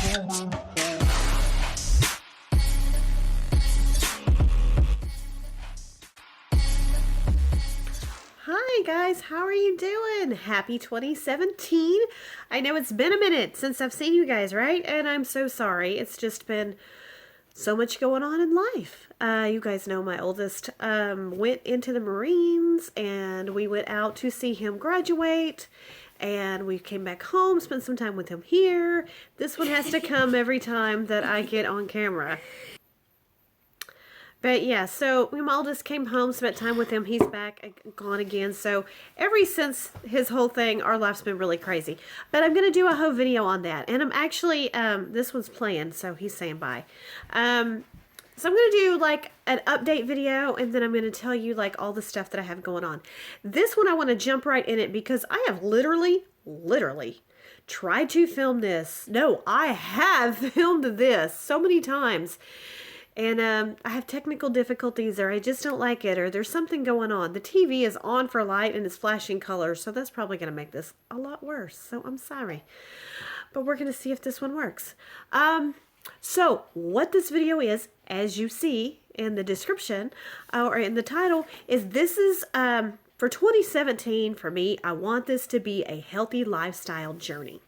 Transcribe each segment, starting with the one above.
Hi guys, how are you doing? Happy 2017. I know it's been a minute since I've seen you guys, right? And I'm so sorry. It's just been so much going on in life. You guys know my oldest went into the Marines, and we went out to see him graduate, and we came back home, spent some time with him here. This one has to come every time that I get on camera. But yeah, so my oldest came home, spent time with him. He's back, gone again. So ever since his whole thing, our life's been really crazy. But I'm going to do a whole video on that. And I'm actually, this one's planned, so he's saying bye. So I'm going to do like an update video, and then I'm going to tell you like all the stuff that I have going on. This one I want to jump right in it because I have literally tried to film this. No, I have filmed this so many times. And I have technical difficulties, or I just don't like it, or there's something going on. The TV is on for light and it's flashing colors, so that's probably going to make this a lot worse. So I'm sorry. But we're going to see if this one works. So what this video is, as you see in the description or in the title, is this is for 2017 for me. I want this to be a healthy lifestyle journey.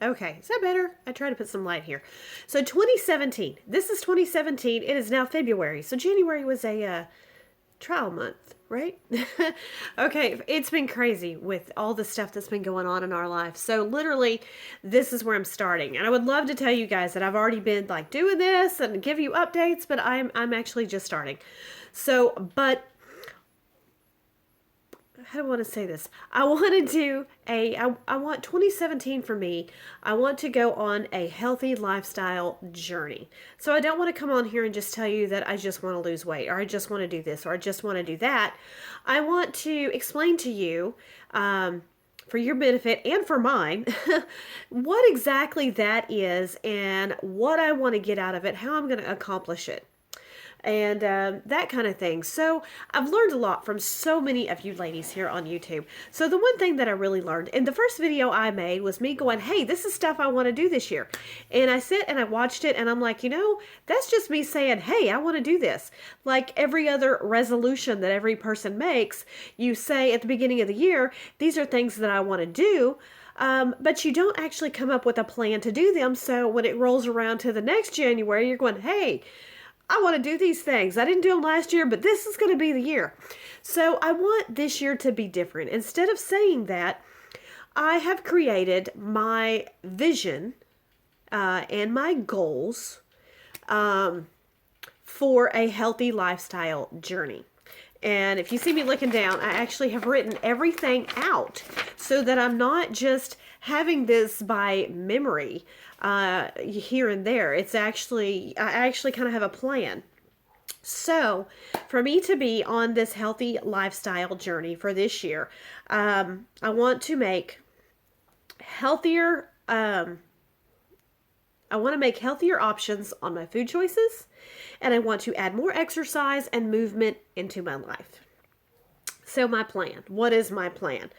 Okay, is that better? I try to put some light here. So 2017, this is 2017. It is now February. So January was a trial month, right? Okay, it's been crazy with all the stuff that's been going on in our life. So literally, this is where I'm starting. And I would love to tell you guys that I've already been like doing this and give you updates, but I'm actually just starting. So, but how do I want to say this? I want to do I want 2017 for me. I want to go on a healthy lifestyle journey. So I don't want to come on here and just tell you that I just want to lose weight, or I just want to do this, or I just want to do that. I want to explain to you, for your benefit and for mine, what exactly that is and what I want to get out of it, how I'm going to accomplish it. And that kind of thing. So I've learned a lot from so many of you ladies here on YouTube. So the one thing that I really learned in the first video I made was me going, hey, this is stuff I want to do this year. And I sit and I watched it and I'm like, you know, that's just me saying, hey, I want to do this. Like every other resolution that every person makes, you say at the beginning of the year, these are things that I want to do. But you don't actually come up with a plan to do them. So when it rolls around to the next January, you're going, hey, I want to do these things. I didn't do them last year, but this is going to be the year. So I want this year to be different. Instead of saying that, I have created my vision and my goals for a healthy lifestyle journey. And if you see me looking down, I actually have written everything out so that I'm not just having this by memory here and there. It's actually, I actually kind of have a plan. So for me to be on this healthy lifestyle journey for this year, I want to make healthier, I want to make healthier options on my food choices, and I want to add more exercise and movement into my life. So my plan, what is my plan?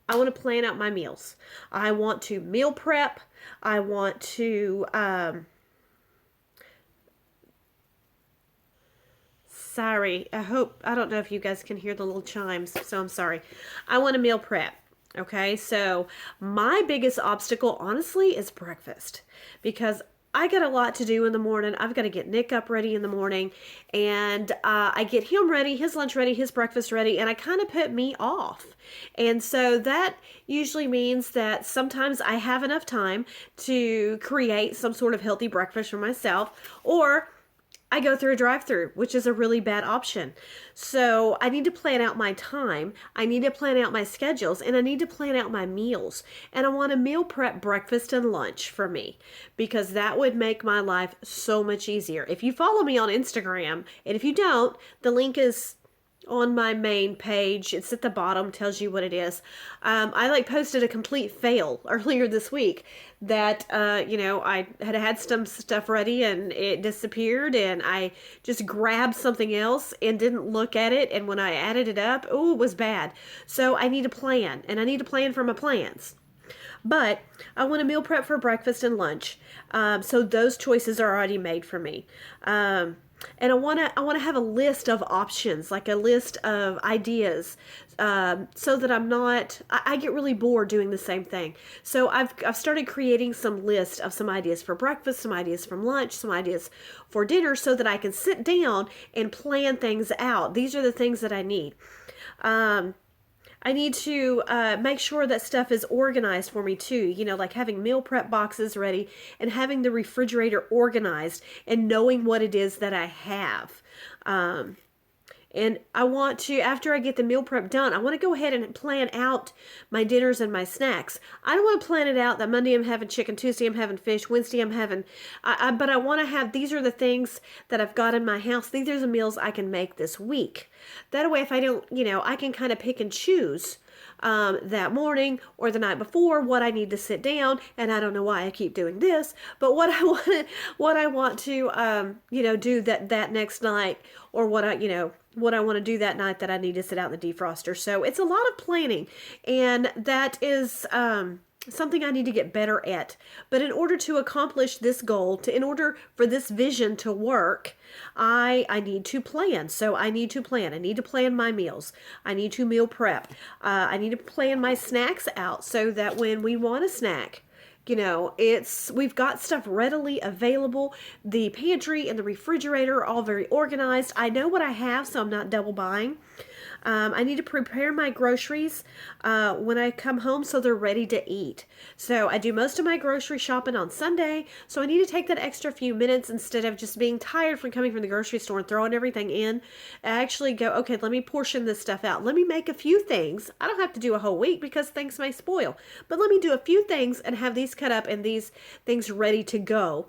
I want to plan out my meals. I want to meal prep. I want to, sorry, I don't know if you guys can hear the little chimes, so I'm sorry. I want to meal prep. Okay, so my biggest obstacle, honestly, is breakfast, because I got a lot to do in the morning. I've got to get Nick up ready in the morning, and I get him ready, his lunch ready, his breakfast ready, and I kind of put me off. And so that usually means that sometimes I have enough time to create some sort of healthy breakfast for myself, or I go through a drive-through, which is a really bad option. So I need to plan out my time. I need to plan out my schedules, and I need to plan out my meals. And I want to meal prep breakfast and lunch for me, because that would make my life so much easier. If you follow me on Instagram, and if you don't, the link is on my main page. It's at the bottom, tells you what it is. I posted a complete fail earlier this week that, I had some stuff ready and it disappeared, and I just grabbed something else and didn't look at it. And when I added it up, it was bad. So I need a plan, and I need to plan for my plans. But I want to meal prep for breakfast and lunch. So those choices are already made for me. And I want to have a list of options, like a list of ideas, so that I get really bored doing the same thing. So I've started creating some list of some ideas for breakfast, some ideas from lunch, some ideas for dinner, so that I can sit down and plan things out. These are the things that I need. I need to make sure that stuff is organized for me too. Like having meal prep boxes ready and having the refrigerator organized and knowing what it is that I have. And I want to, after I get the meal prep done, I want to go ahead and plan out my dinners and my snacks. I don't want to plan it out that Monday I'm having chicken, Tuesday I'm having fish, Wednesday I'm having, but I want to have, these are the things that I've got in my house. These are the meals I can make this week. That way, if I don't, I can kind of pick and choose that morning or the night before what I need to sit down. And I don't know why I keep doing this, but what I want to, do that next night, or what I want to do that night that I need to sit out in the defroster. So it's a lot of planning, and that is something I need to get better at. But in order to accomplish this goal, in order for this vision to work, I need to plan. So I need to plan. I need to plan my meals. I need to meal prep. I need to plan my snacks out so that when we want a snack, we've got stuff readily available. The pantry and the refrigerator are all very organized. I know what I have, so I'm not double buying. I need to prepare my groceries when I come home so they're ready to eat. So I do most of my grocery shopping on Sunday, so I need to take that extra few minutes instead of just being tired from coming from the grocery store and throwing everything in. I actually go, okay, let me portion this stuff out. Let me make a few things. I don't have to do a whole week because things may spoil, but let me do a few things and have these cut up and these things ready to go.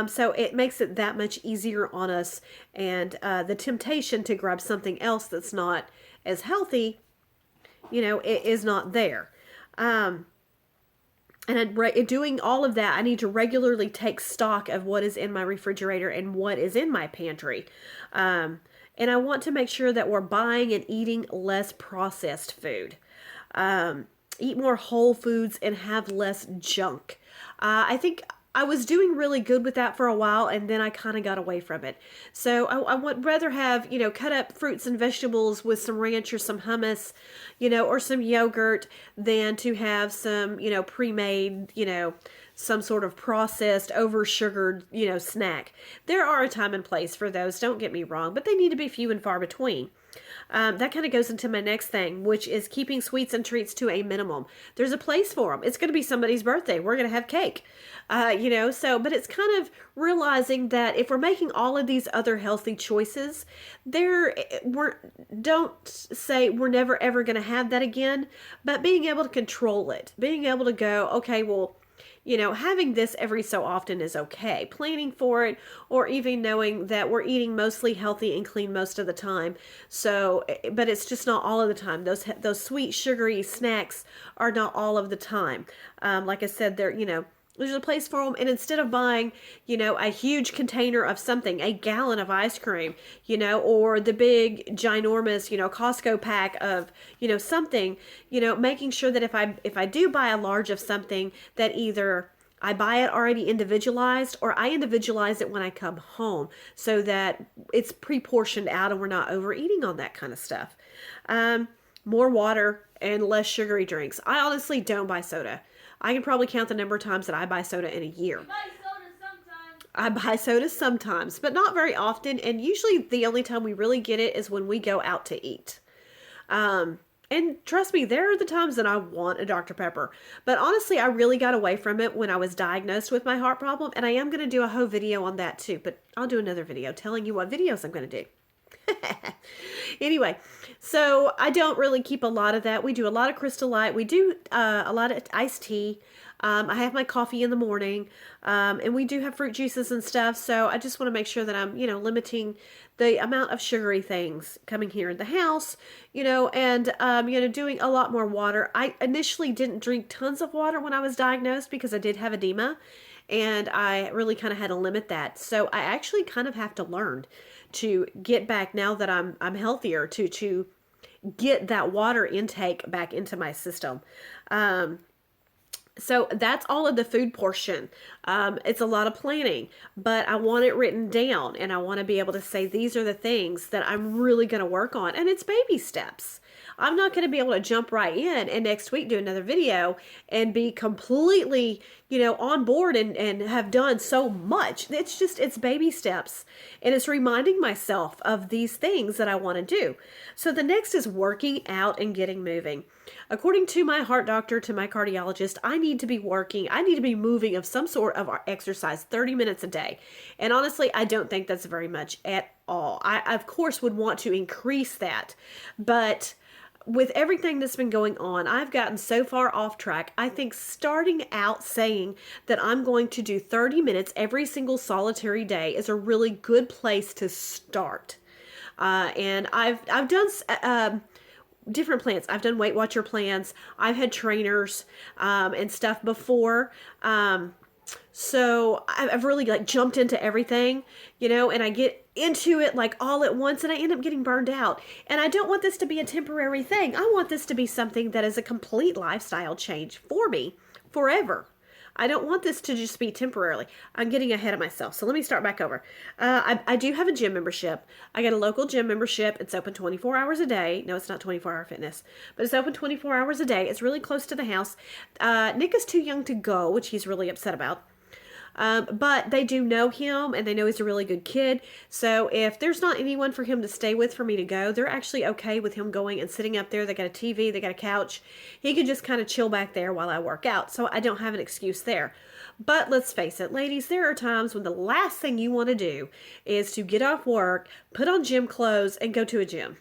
So it makes it that much easier on us, and the temptation to grab something else that's not as healthy, it is not there. And doing all of that, I need to regularly take stock of what is in my refrigerator and what is in my pantry. And I want to make sure that we're buying and eating less processed food. Eat more whole foods and have less junk. I think I was doing really good with that for a while, and then I kind of got away from it. So I would rather have, cut up fruits and vegetables with some ranch or some hummus, or some yogurt, than to have some, pre-made, some sort of processed, over-sugared, snack. There are a time and place for those, don't get me wrong, but they need to be few and far between. That kind of goes into my next thing, which is keeping sweets and treats to a minimum. There's a place for them. It's going to be somebody's birthday. We're going to have cake, but it's kind of realizing that if we're making all of these other healthy choices, don't say we're never ever going to have that again, but being able to control it, being able to go, okay, well, having this every so often is okay. Planning for it, or even knowing that we're eating mostly healthy and clean most of the time. So, but it's just not all of the time. Those sweet, sugary snacks are not all of the time. Like I said, there's a place for them. And instead of buying, a huge container of something, a gallon of ice cream, or the big, ginormous, Costco pack of, something, making sure that if I do buy a large of something, that either I buy it already individualized, or I individualize it when I come home, so that it's pre-portioned out and we're not overeating on that kind of stuff. More water and less sugary drinks. I honestly don't buy soda. I can probably count the number of times that I buy soda in a year. I buy soda sometimes, but not very often. And usually the only time we really get it is when we go out to eat. And trust me, there are the times that I want a Dr. Pepper. But honestly, I really got away from it when I was diagnosed with my heart problem. And I am going to do a whole video on that too. But I'll do another video telling you what videos I'm going to do. Anyway, so I don't really keep a lot of that. We do a lot of Crystal Light. We do a lot of iced tea. I have my coffee in the morning, and we do have fruit juices and stuff. So I just want to make sure that I'm, limiting the amount of sugary things coming here in the house, and, doing a lot more water. I initially didn't drink tons of water when I was diagnosed because I did have edema, and I really kind of had to limit that. So I actually kind of have to learn to get back, now that I'm healthier, to get that water intake back into my system. So that's all of the food portion. It's a lot of planning, but I want it written down and I want to be able to say, these are the things that I'm really going to work on. And it's baby steps. I'm not going to be able to jump right in and next week do another video and be completely, on board and have done so much. It's baby steps. And it's reminding myself of these things that I want to do. So the next is working out and getting moving. According to my heart doctor, to my cardiologist, I need to be moving of some sort of exercise 30 minutes a day. And honestly, I don't think that's very much at all. I of course, would want to increase that. But with everything that's been going on, I've gotten so far off track. I think starting out saying that I'm going to do 30 minutes every single solitary day is a really good place to start. And I've done different plans. I've done Weight Watcher plans. I've had trainers and stuff before. So I've really jumped into everything, and I get into it all at once and I end up getting burned out. And I don't want this to be a temporary thing. I want this to be something that is a complete lifestyle change for me forever. I don't want this to just be temporarily. I'm getting ahead of myself. So let me start back over. I do have a gym membership. I got a local gym membership. It's open 24 hours a day. No, it's not 24-hour fitness, but it's open 24 hours a day. It's really close to the house. Nick is too young to go, which he's really upset about. But they do know him and they know he's a really good kid. So if there's not anyone for him to stay with for me to go, they're actually okay with him going and sitting up there. They got a TV, they got a couch. He can just kind of chill back there while I work out. So I don't have an excuse there. But let's face it, ladies, there are times when the last thing you want to do is to get off work, put on gym clothes, and go to a gym.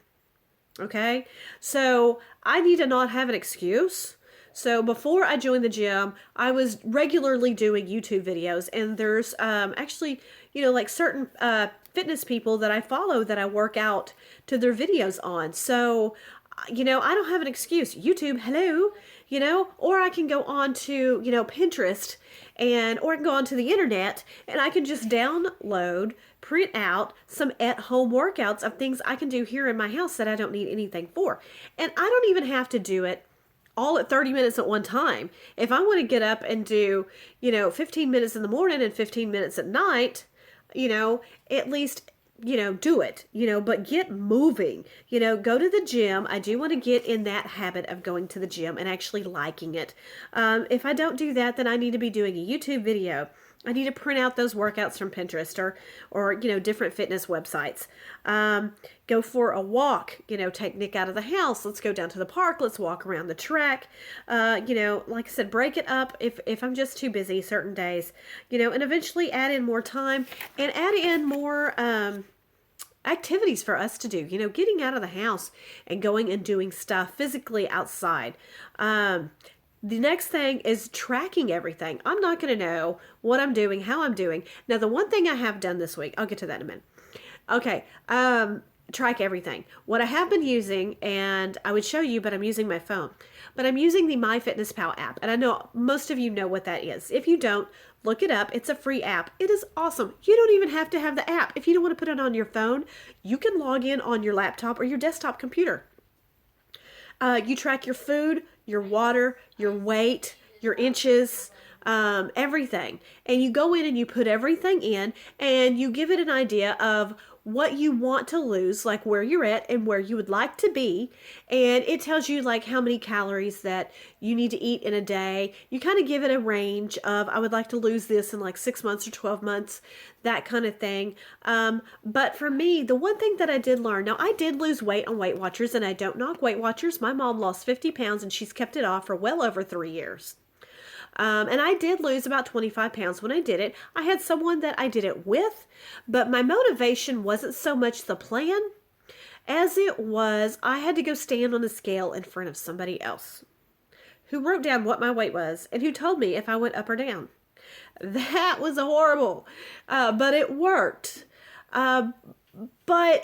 Okay? So I need to not have an excuse. So before I joined the gym, I was regularly doing YouTube videos, and there's actually, certain fitness people that I follow that I work out to their videos on. So, I don't have an excuse. YouTube, hello, or I can go on to, Pinterest or I can go onto the internet and I can just download, print out some at-home workouts of things I can do here in my house that I don't need anything for. And I don't even have to do it all at 30 minutes at one time. If I want to get up and do, 15 minutes in the morning and 15 minutes at night, at least, do it, but get moving, go to the gym. I do want to get in that habit of going to the gym and actually liking it. If I don't do that, then I need to be doing a YouTube video. I need to print out those workouts from Pinterest or different fitness websites. Go for a walk, take Nick out of the house. Let's go down to the park. Let's walk around the track. Like I said, break it up if I'm just too busy certain days, and eventually add in more time and add in more activities for us to do, getting out of the house and going and doing stuff physically outside. The next thing is tracking everything. I'm not going to know what I'm doing, how I'm doing. Now, the one thing I have done this week, I'll get to that in a minute. Okay, track everything. What I have been using, and I would show you, but I'm using my phone. But I'm using the MyFitnessPal app, and I know most of you know what that is. If you don't, look it up. It's a free app. It is awesome. You don't even have to have the app. If you don't want to put it on your phone, you can log in on your laptop or your desktop computer. You track your food, your water, your weight, your inches, everything. And you go in and you put everything in and you give it an idea of what you want to lose, like where you're at and where you would like to be. And it tells you how many calories that you need to eat in a day. You kind of give it a range of, I would like to lose this in 6 months or 12 months, that kind of thing. But for me, the one thing that I did learn, now I did lose weight on Weight Watchers, and I don't knock Weight Watchers. My mom lost 50 pounds and she's kept it off for well over 3 years. And I did lose about 25 pounds when I did it. I had someone that I did it with, but my motivation wasn't so much the plan as it was I had to go stand on a scale in front of somebody else who wrote down what my weight was and who told me if I went up or down. That was horrible, but it worked. But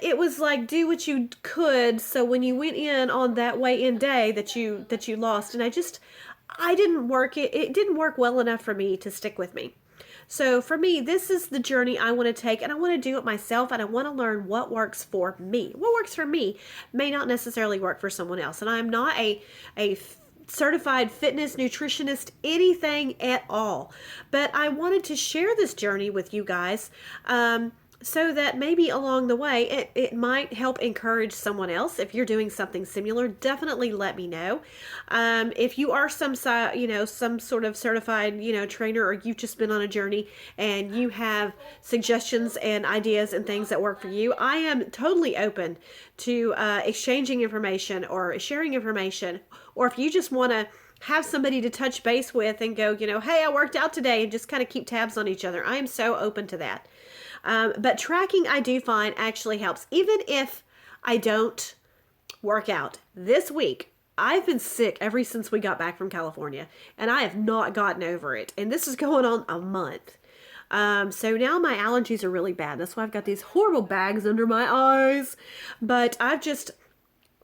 it was do what you could. So when you went in on that weigh-in day that you lost, and I didn't work it. It didn't work well enough for me to stick with me. So for me, this is the journey I want to take, and I want to do it myself, and I want to learn what works for me. What works for me may not necessarily work for someone else, and I'm not a certified fitness nutritionist, anything at all. But I wanted to share this journey with you guys. So that maybe along the way it might help encourage someone else. If you're doing something similar, definitely let me know. If you are some sort of certified trainer, or you've just been on a journey and you have suggestions and ideas and things that work for you, I am totally open to exchanging information or sharing information. Or if you just want to have somebody to touch base with and go, hey, I worked out today, and just kind of keep tabs on each other, I am so open to that. But tracking, I do find, actually helps. Even if I don't work out this week, I've been sick ever since we got back from California, and I have not gotten over it. And this is going on a month. So now my allergies are really bad. That's why I've got these horrible bags under my eyes. But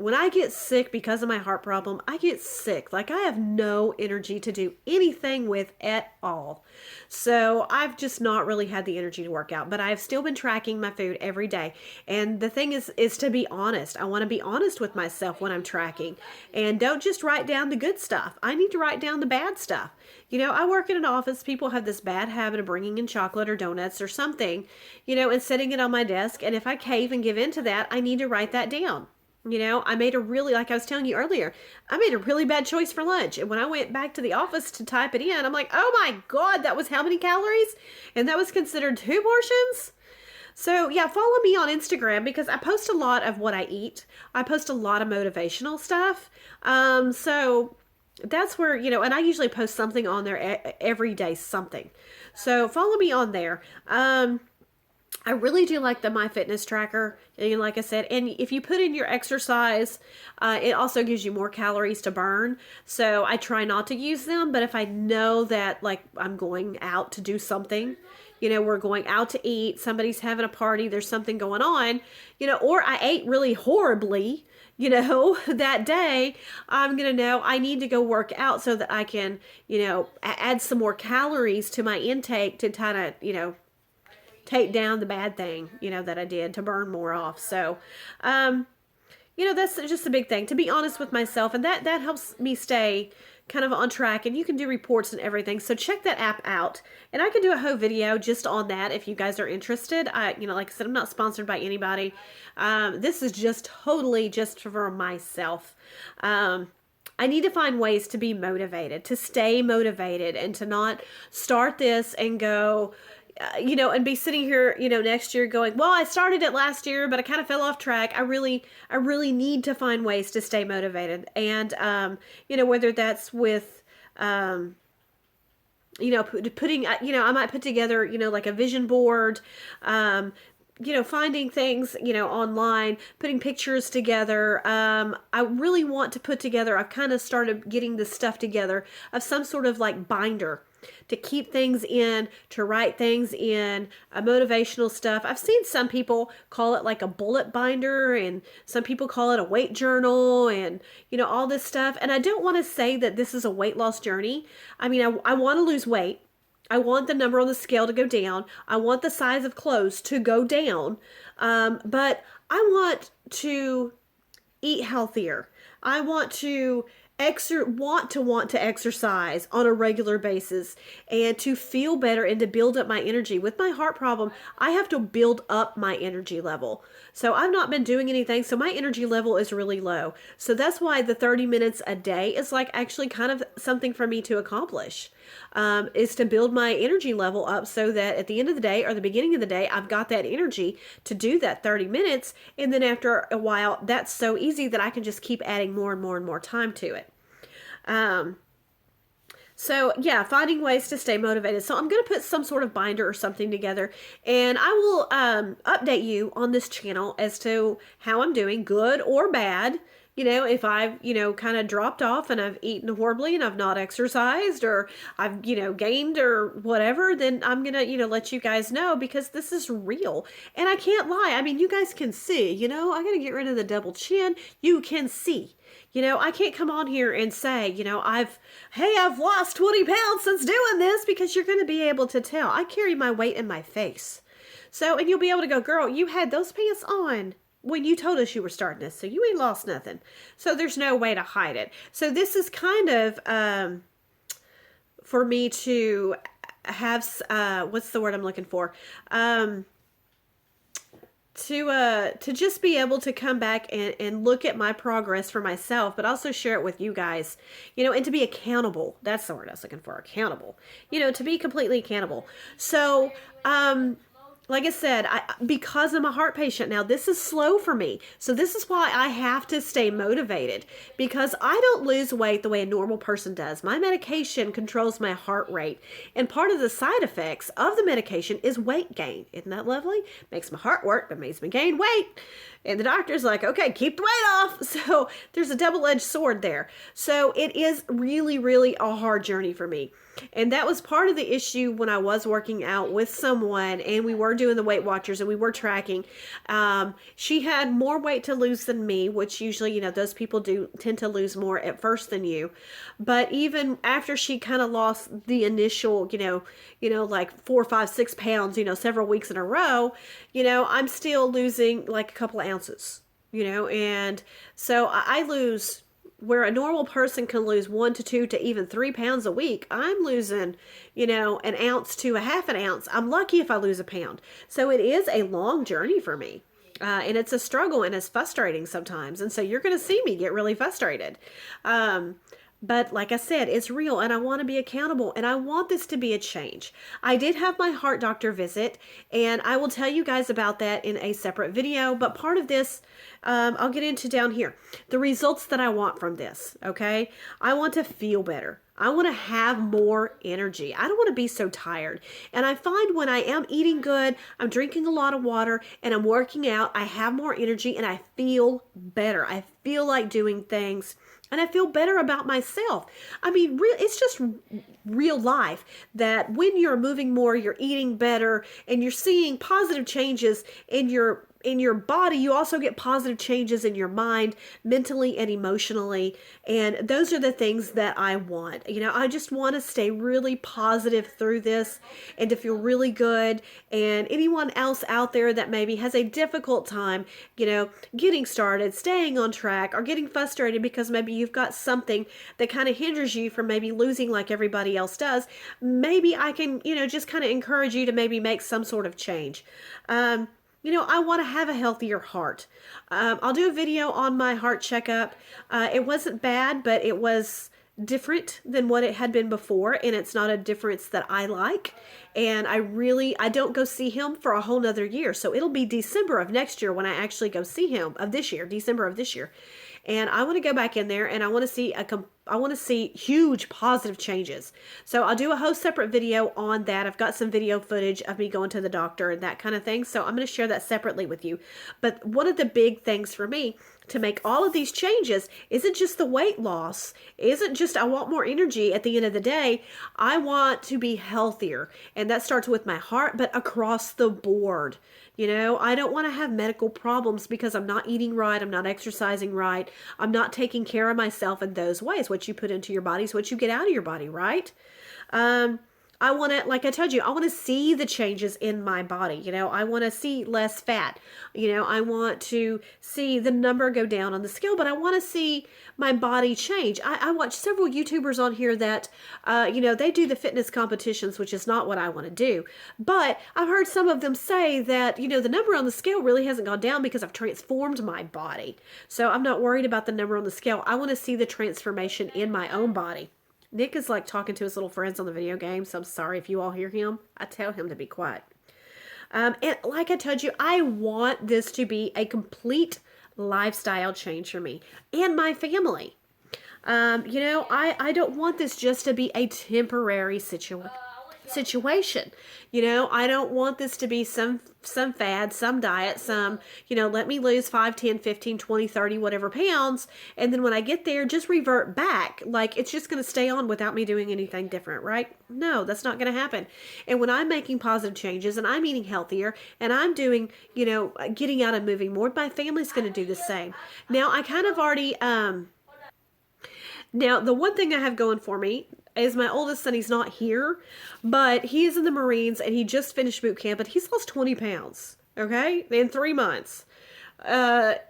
when I get sick because of my heart problem, I get sick. Like, I have no energy to do anything with at all. So I've just not really had the energy to work out, but I've still been tracking my food every day. And the thing is to be honest. I want to be honest with myself when I'm tracking, and don't just write down the good stuff. I need to write down the bad stuff. I work in an office. People have this bad habit of bringing in chocolate or donuts or something, and setting it on my desk. And if I cave and give in to that, I need to write that down. I made like I was telling you earlier, I made a really bad choice for lunch. And when I went back to the office to type it in, I'm like, oh my God, that was how many calories? And that was considered 2 portions? So yeah, follow me on Instagram because I post a lot of what I eat. I post a lot of motivational stuff. So that's where, and I usually post something on there every day, something. So follow me on there. I really do like the MyFitnessPal, and like I said, and if you put in your exercise, it also gives you more calories to burn. So I try not to use them, but if I know that like I'm going out to do something, we're going out to eat, somebody's having a party, there's something going on, or I ate really horribly, that day, I'm going to know I need to go work out so that I can, add some more calories to my intake to kind of, take down the bad thing, that I did, to burn more off. So, that's just a big thing, to be honest with myself. And that helps me stay kind of on track, and you can do reports and everything. So check that app out, and I can do a whole video just on that if you guys are interested. Like I said, I'm not sponsored by anybody. This is just totally just for myself. I need to find ways to be motivated, to stay motivated, and to not start this and go, and be sitting here, next year going, well, I started it last year, but I kind of fell off track. I really need to find ways to stay motivated. And, whether that's with, putting, I might put together, like a vision board, finding things, online, putting pictures together. I really want to put together, I've kind of started getting this stuff together of some sort of like binder to keep things in, to write things in, motivational stuff. I've seen some people call it like a bullet binder, and some people call it a weight journal, and, all this stuff. And I don't want to say that this is a weight loss journey. I mean, I want to lose weight. I want the number on the scale to go down. I want the size of clothes to go down. But I want to eat healthier. I want to want to exercise on a regular basis, and to feel better, and to build up my energy. With my heart problem, I have to build up my energy level. So I've not been doing anything, so my energy level is really low. So that's why the 30 minutes a day is like actually kind of something for me to accomplish, is to build my energy level up so that at the end of the day or the beginning of the day, I've got that energy to do that 30 minutes. And then after a while, that's so easy that I can just keep adding more and more and more time to it. So yeah, finding ways to stay motivated. So I'm going to put some sort of binder or something together, and I will update you on this channel as to how I'm doing, good or bad. If I've, kind of dropped off and I've eaten horribly and I've not exercised, or I've, gained or whatever, then I'm going to, let you guys know, because this is real. And I can't lie. I mean, you guys can see, I got to get rid of the double chin. You can see. I can't come on here and say, I've lost 20 pounds since doing this, because you're going to be able to tell. I carry my weight in my face. So, and you'll be able to go, girl, you had those pants on when you told us you were starting this, so you ain't lost nothing. So there's no way to hide it. So this is kind of for me to have what's the word I'm looking for? To just be able to come back and look at my progress for myself, but also share it with you guys, and to be accountable. That's the word I was looking for, accountable, to be completely accountable. So, like I said, because I'm a heart patient now, this is slow for me. So this is why I have to stay motivated, because I don't lose weight the way a normal person does. My medication controls my heart rate. And part of the side effects of the medication is weight gain. Isn't that lovely? Makes my heart work, but makes me gain weight. And the doctor's like, okay, keep the weight off. So there's a double-edged sword there. So it is really, really a hard journey for me. And that was part of the issue when I was working out with someone and we were doing the Weight Watchers and we were tracking. She had more weight to lose than me, which usually, those people do tend to lose more at first than you. But even after she kind of lost the initial, like 4, 5, 6 pounds, several weeks in a row, I'm still losing like a couple of ounces, and so I lose. Where a normal person can lose 1 to 2 to even 3 pounds a week, I'm losing, an ounce to a half an ounce. I'm lucky if I lose a pound. So it is a long journey for me. And it's a struggle and it's frustrating sometimes. And so you're going to see me get really frustrated. But like I said, it's real and I want to be accountable and I want this to be a change. I did have my heart doctor visit and I will tell you guys about that in a separate video. But part of this, I'll get into down here. The results that I want from this, okay? I want to feel better. I want to have more energy. I don't want to be so tired. And I find when I am eating good, I'm drinking a lot of water, and I'm working out, I have more energy and I feel better. I feel like doing things. And I feel better about myself. I mean, it's just real life that when you're moving more, you're eating better, and you're seeing positive changes in your body, you also get positive changes in your mind, mentally and emotionally. And those are the things that I want. I just want to stay really positive through this and to feel really good. And anyone else out there that maybe has a difficult time, getting started, staying on track, or getting frustrated because maybe you've got something that kind of hinders you from maybe losing like everybody else does, maybe I can, just kind of encourage you to maybe make some sort of change. I want to have a healthier heart. I'll do a video on my heart checkup. It wasn't bad, but it was different than what it had been before, and it's not a difference that I like. And I don't go see him for a whole nother year. So it'll be December of next year when I actually go see him December of this year. And I want to go back in there and I want to see huge positive changes. So I'll do a whole separate video on that. I've got some video footage of me going to the doctor and that kind of thing. So I'm going to share that separately with you. But one of the big things for me to make all of these changes isn't just the weight loss, isn't just I want more energy at the end of the day. I want to be healthier. And that starts with my heart, but across the board. I don't want to have medical problems because I'm not eating right, I'm not exercising right, I'm not taking care of myself in those ways. What you put into your body is what you get out of your body, right? I want to, like I told you, I want to see the changes in my body. I want to see less fat. I want to see the number go down on the scale, but I want to see my body change. I watch several YouTubers on here that, they do the fitness competitions, which is not what I want to do. But I've heard some of them say that, the number on the scale really hasn't gone down because I've transformed my body. So I'm not worried about the number on the scale. I want to see the transformation in my own body. Nick is like talking to his little friends on the video game, so I'm sorry if you all hear him. I tell him to be quiet. And like I told you, I want this to be a complete lifestyle change for me and my family. I don't want this just to be a temporary situation. I don't want this to be some fad, some diet, let me lose 5, 10, 15, 20, 30, whatever pounds. And then when I get there, just revert back. Like it's just going to stay on without me doing anything different, right? No, that's not going to happen. And when I'm making positive changes and I'm eating healthier and I'm doing, getting out and moving more, my family's going to do the same. Now I kind of already, now the one thing I have going for me is my oldest son. He's not here, but he is in the Marines and he just finished boot camp and he's lost 20 pounds, okay, in 3 months. And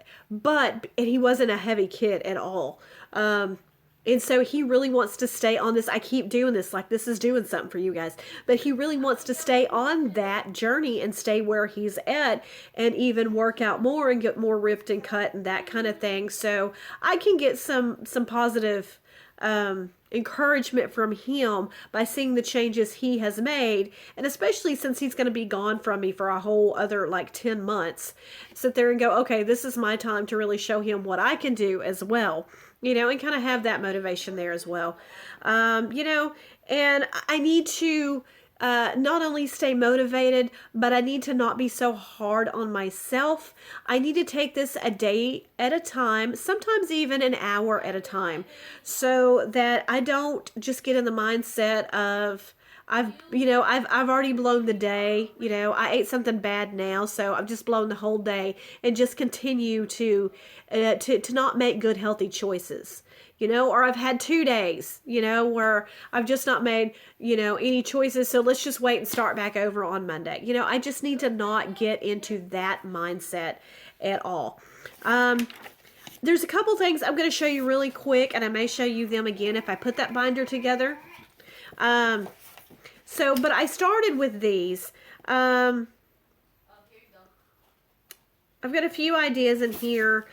he wasn't a heavy kid at all. And so he really wants to stay on this. I keep doing this, like this is doing something for you guys. But he really wants to stay on that journey and stay where he's at and even work out more and get more ripped and cut and that kind of thing. So I can get some positive encouragement from him by seeing the changes he has made, and especially since he's going to be gone from me for a whole other like 10 months, sit there and go, okay, this is my time to really show him what I can do as well, and kind of have that motivation there as well. And I need to not only stay motivated, but I need to not be so hard on myself. I need to take this a day at a time, sometimes even an hour at a time, so that I don't just get in the mindset of I've already blown the day. I ate something bad now, so I've just blown the whole day, and just continue to not make good healthy choices. Or I've had 2 days, where I've just not made, any choices. So let's just wait and start back over on Monday. I just need to not get into that mindset at all. There's a couple things I'm going to show you really quick, and I may show you them again if I put that binder together. But I started with these. I've got a few ideas in here,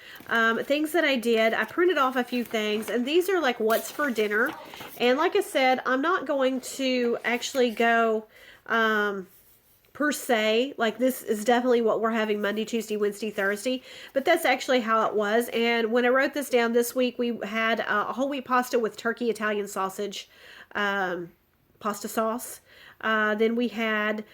things that I did. I printed off a few things, and these are like what's for dinner. And like I said, I'm not going to actually go per se, like this is definitely what we're having Monday, Tuesday, Wednesday, Thursday, but that's actually how it was. And when I wrote this down this week, we had a whole wheat pasta with turkey, Italian sausage, pasta sauce. Then we had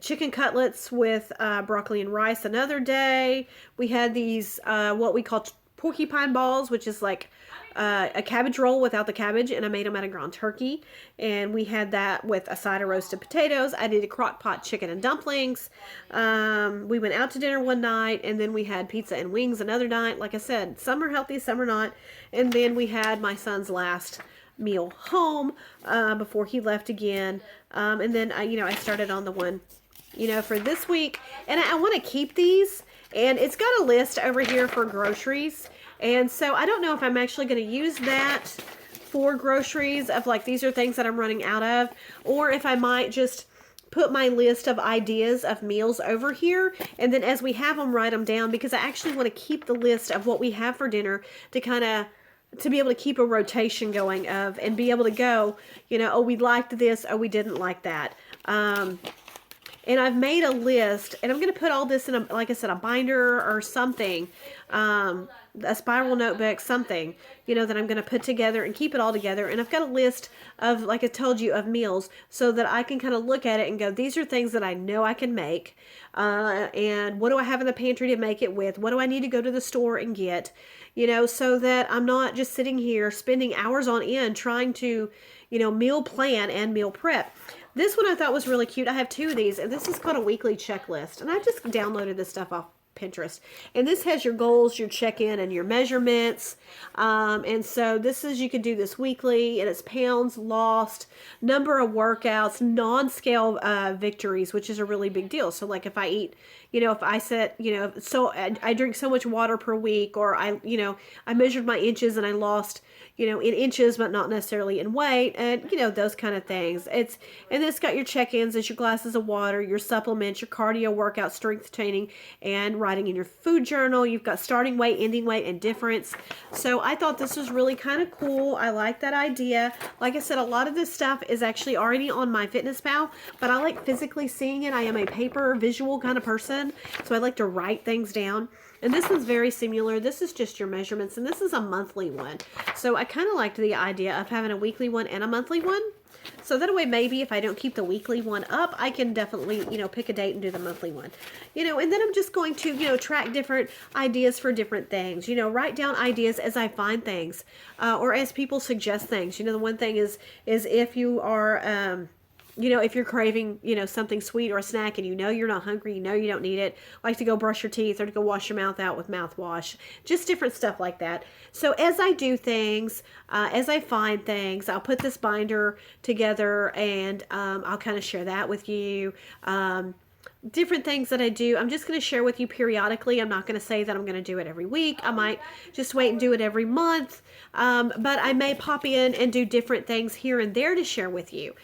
chicken cutlets with broccoli and rice another day. We had these what we call porcupine balls, which is like a cabbage roll without the cabbage, and I made them out of ground turkey. And we had that with a side of roasted potatoes. I did a crock pot chicken and dumplings. We went out to dinner one night, and then we had pizza and wings another night. Like I said, some are healthy, some are not. And then we had my son's last meal home before he left again. And then I started on the one for this week, and I want to keep these, and it's got a list over here for groceries, and so I don't know if I'm actually going to use that for groceries of like these are things that I'm running out of, or if I might just put my list of ideas of meals over here, and then as we have them, write them down, because I actually want to keep the list of what we have for dinner to be able to keep a rotation going of, and be able to go, oh, we liked this, oh, we didn't like that. And I've made a list, and I'm going to put all this in like I said, a binder or something, a spiral notebook, something, that I'm going to put together and keep it all together. And I've got a list of, like I told you, of meals, so that I can kind of look at it and go, these are things that I know I can make. And what do I have in the pantry to make it with? What do I need to go to the store and get? So that I'm not just sitting here spending hours on end trying to, meal plan and meal prep. This one I thought was really cute. I have 2 of these, and this is called a weekly checklist. And I just downloaded this stuff off Pinterest. And this has your goals, your check-in, and your measurements. And so this is, you can do this weekly, and it's pounds lost, number of workouts, non-scale victories, which is a really big deal. So like if I eat, if I set, so I drink so much water per week, or I measured my inches and I lost, in inches, but not necessarily in weight, and, those kind of things. And then it's got your check-ins, it's your glasses of water, your supplements, your cardio workout, strength training, and writing in your food journal. You've got starting weight, ending weight, and difference. So I thought this was really kind of cool. I like that idea. Like I said, a lot of this stuff is actually already on MyFitnessPal, but I like physically seeing it. I am a paper visual kind of person, so I like to write things down. And this one's very similar. This is just your measurements, and this is a monthly one. So I kind of liked the idea of having a weekly one and a monthly one. So that way, maybe if I don't keep the weekly one up, I can definitely, pick a date and do the monthly one. And then I'm just going to, track different ideas for different things. Write down ideas as I find things, or as people suggest things. The one thing is if you are, if you're craving, something sweet or a snack, and you're not hungry, you don't need it, like to go brush your teeth or to go wash your mouth out with mouthwash, just different stuff like that. So as I do things, as I find things, I'll put this binder together, and I'll kind of share that with you. different things that I do. I'm just going to share with you periodically. I'm not going to say that I'm going to do it every week. I might just wait and do it every month. But I may pop in and do different things here and there to share with you.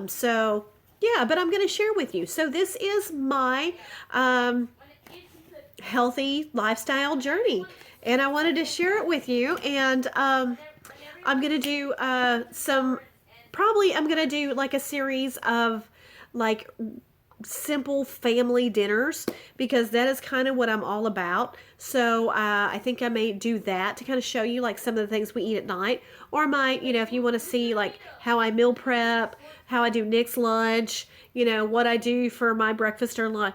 So yeah, but I'm going to share with you. So this is my healthy lifestyle journey, and I wanted to share it with you. And I'm going to do I'm going to do like a series of like simple family dinners, because that is kind of what I'm all about. So I think I may do that to kind of show you like some of the things we eat at night, or I might, if you want to see like how I meal prep, how I do Nick's lunch, what I do for my breakfast or lunch,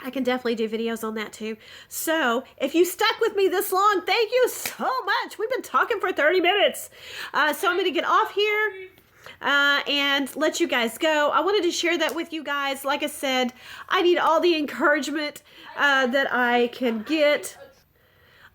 I can definitely do videos on that too. So if you stuck with me this long, thank you so much. We've been talking for 30 minutes. So I'm going to get off here and let you guys go. I wanted to share that with you guys. Like I said, I need all the encouragement that I can get.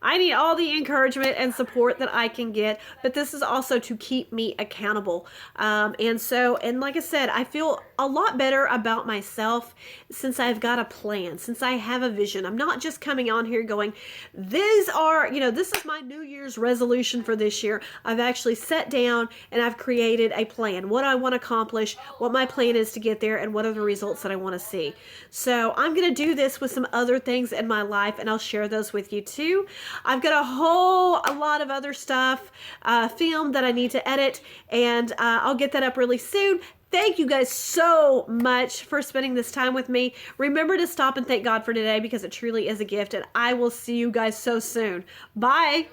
I need all the encouragement and support that I can get, but this is also to keep me accountable. And like I said, I feel a lot better about myself since I've got a plan, since I have a vision. I'm not just coming on here going, this is my New Year's resolution for this year. I've actually sat down and I've created a plan, what I want to accomplish, what my plan is to get there, and what are the results that I want to see. So I'm going to do this with some other things in my life, and I'll share those with you too. I've got a lot of other stuff filmed that I need to edit, and I'll get that up really soon. Thank you guys so much for spending this time with me. Remember to stop and thank God for today, because it truly is a gift, and I will see you guys so soon. Bye.